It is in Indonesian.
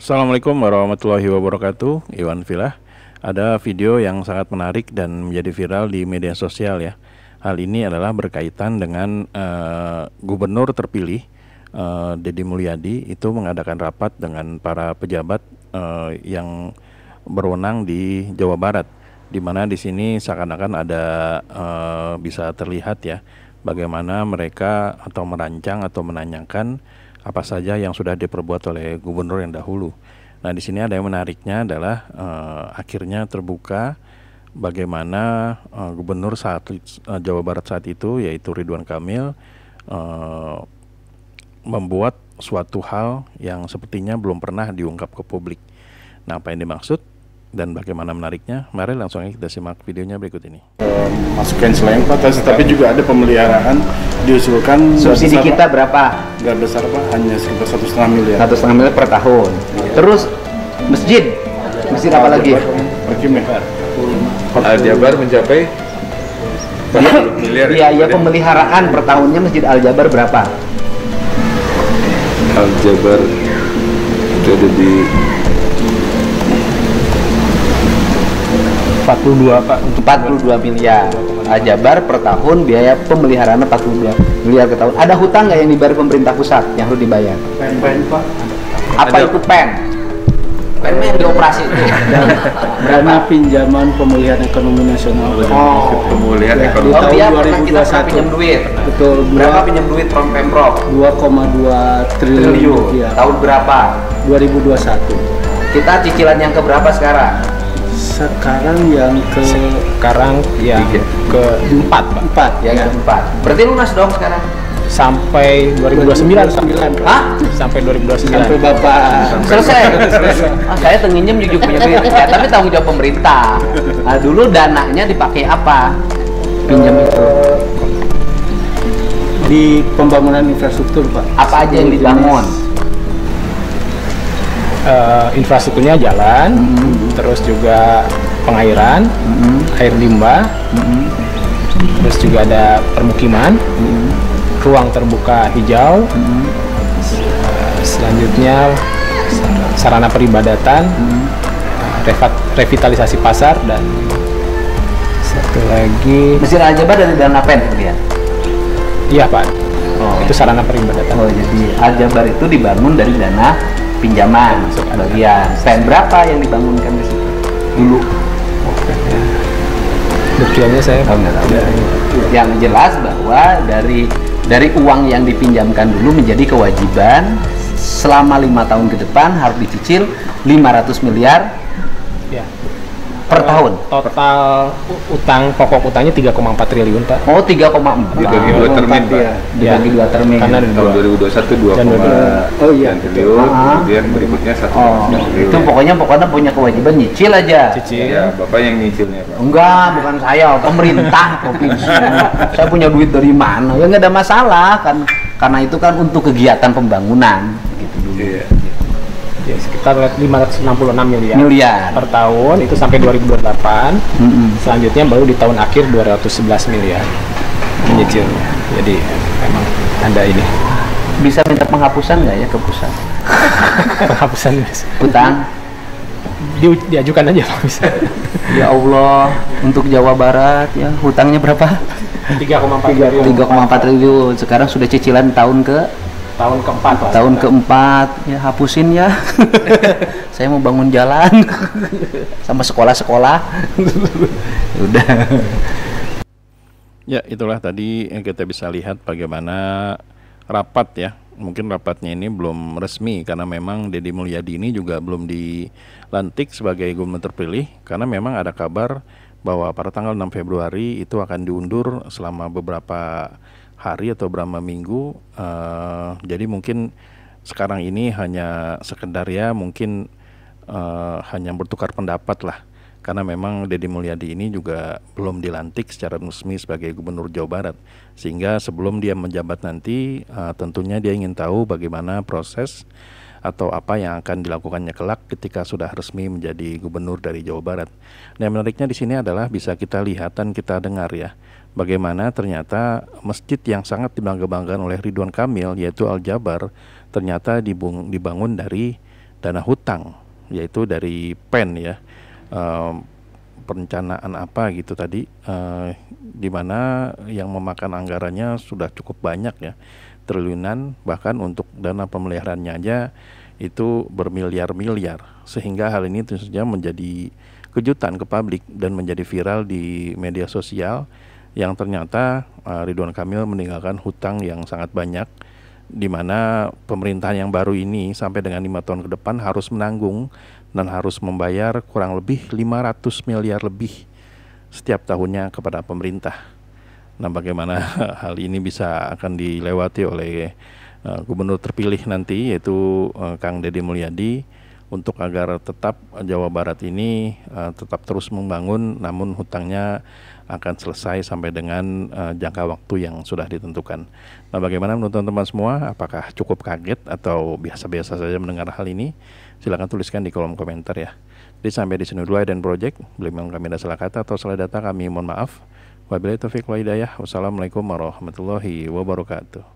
Assalamualaikum warahmatullahi wabarakatuh. Iwan Filah. Ada video yang sangat menarik dan menjadi viral di media sosial ya. Hal ini adalah berkaitan dengan gubernur terpilih Deddy Mulyadi itu mengadakan rapat dengan para pejabat yang berwenang di Jawa Barat, di mana di sini seakan-akan ada bisa terlihat ya bagaimana mereka atau merancang atau menanyakan apa saja yang sudah diperbuat oleh gubernur yang dahulu. Nah, di sini ada yang menariknya adalah akhirnya terbuka bagaimana gubernur Jawa Barat saat itu, yaitu Ridwan Kamil, membuat suatu hal yang sepertinya belum pernah diungkap ke publik. Nah, apa yang dimaksud dan bagaimana menariknya? Mari langsung aja kita simak videonya berikut ini. Masukan selain tapi juga ada pemeliharaan diusulkan. Subsidi kita berapa? Nggak besar Pak, hanya sekitar 1,5 miliar. 1,5 miliar per tahun. Ya. Terus masjid apa lagi? Al-Jabar mencapai 40 miliar. Biaya pemeliharaan per tahunnya Masjid Al-Jabar berapa? Al-Jabar itu ada di 42 Pak. 42 miliar. Al-Jabar per tahun biaya pemeliharaan 42 miliar ke tahun. Ada hutang nggak yang dibayar pemerintah pusat yang harus dibayar? Pen Pak. Apa itu pen? Pen yang dioperasi itu. Dana pinjaman pemulihan ekonomi nasional. pemulihan Ya, ekonomi. Oh, dia pernah kita 2021. pinjam duit. Betul. Berapa pinjam duit from Pemprov? 2,2 triliun. Ya. Tahun berapa? 2021. Kita cicilan yang keberapa sekarang? Sekarang yang keempat, Pak. 4 Yang keempat. Berarti lunas dong sekarang? Sampai 2029, Pak. 2029. Hah? Sampai 2029. Sampai Bapak Selesai. Saya tenginjem juga punya duit. Ya, tapi tanggung jawab pemerintah. Nah, dulu dananya dipakai apa? Pinjam itu. di pembangunan infrastruktur Pak. Apa aja yang dibangun? Infrastrukturnya jalan, terus juga pengairan, air limbah, terus juga ada permukiman, ruang terbuka hijau, selanjutnya sarana peribadatan, revitalisasi pasar, dan satu lagi, Masjid Al-Jabar dari dana pen kemudian? iya Pak, Oh. itu sarana peribadatan. Oh, jadi Al-Jabar itu dibangun dari dana pinjaman bagian. Pen berapa yang dibangunkan di situ dulu? Detailnya saya Nggak tahu. Yang jelas bahwa dari uang yang dipinjamkan dulu menjadi kewajiban selama 5 tahun ke depan harus dicicil 500 miliar ya. per tahun. Total pokok utangnya 3,4 triliun Pak. Oh, 3,4. Dibagi dua termin, Pak. Dibagi dua termin. Karena ada Tahun 2021 Oh, iya. 2,9 triliun, kemudian berikutnya 1,9 Oh, triliun. itu pokoknya punya kewajiban nyicil aja. Cicil. Ya, Bapak yang nyicilnya, Pak. Enggak, bukan saya, pemerintah provinsi. Saya punya duit dari mana? Ya nggak ada masalah kan, karena itu kan untuk kegiatan pembangunan gitu dulu. Iya. Ya, sekitar 566 Miliar. per tahun, itu sampai 2028. Selanjutnya baru di tahun akhir 211 miliar menyicilnya. Jadi memang ada ini Bisa minta penghapusan nggak ya ke pusat? penghapusan, Mas. Hutang? Diajukan aja Pak, bisa. Ya Allah, untuk Jawa Barat ya hutangnya berapa? 3,4 triliun. 3,4 triliun. Sekarang sudah cicilan tahun keempat Pak. tahun keempat. Ya hapusin ya. Saya mau bangun jalan sama sekolah-sekolah. Udah. Ya, itulah tadi yang kita bisa lihat bagaimana rapat ya. Mungkin rapatnya ini belum resmi karena memang Deddy Mulyadi ini juga belum dilantik sebagai gubernur terpilih, karena memang ada kabar bahwa pada tanggal 6 Februari itu akan diundur selama beberapa hari atau beberapa minggu. Jadi mungkin sekarang ini hanya sekedar ya mungkin hanya bertukar pendapat lah, karena memang Deddy Mulyadi ini juga belum dilantik secara resmi sebagai gubernur Jawa Barat, sehingga sebelum dia menjabat nanti tentunya dia ingin tahu bagaimana proses atau apa yang akan dilakukannya kelak ketika sudah resmi menjadi gubernur dari Jawa Barat. Nah, menariknya di sini adalah bisa kita lihat dan kita dengar ya, bagaimana ternyata masjid yang sangat dibangga-banggakan oleh Ridwan Kamil, yaitu Al-Jabar, ternyata dibangun dari dana hutang, yaitu dari PEN ya, perencanaan apa gitu tadi, di mana yang memakan anggarannya sudah cukup banyak ya, triliunan, bahkan untuk dana pemeliharaannya aja itu bermiliar-miliar, sehingga hal ini tentu saja menjadi kejutan ke publik dan menjadi viral di media sosial, yang ternyata Ridwan Kamil meninggalkan hutang yang sangat banyak, di mana pemerintahan yang baru ini sampai dengan 5 tahun ke depan harus menanggung dan harus membayar kurang lebih 500 miliar lebih setiap tahunnya kepada pemerintah. Nah, bagaimana hal ini bisa akan dilewati oleh gubernur terpilih nanti, yaitu Kang Deddy Mulyadi, untuk agar tetap Jawa Barat ini tetap terus membangun, namun hutangnya akan selesai sampai dengan jangka waktu yang sudah ditentukan. Nah, bagaimana menurut teman-teman semua? Apakah cukup kaget atau biasa-biasa saja mendengar hal ini? Silakan tuliskan di kolom komentar ya. Jadi sampai di sini dulu Eden Project. Bila memang kami ada salah kata atau salah data, kami mohon maaf. Wabillahi taufiq wal hidayah. Wassalamualaikum warahmatullahi wabarakatuh.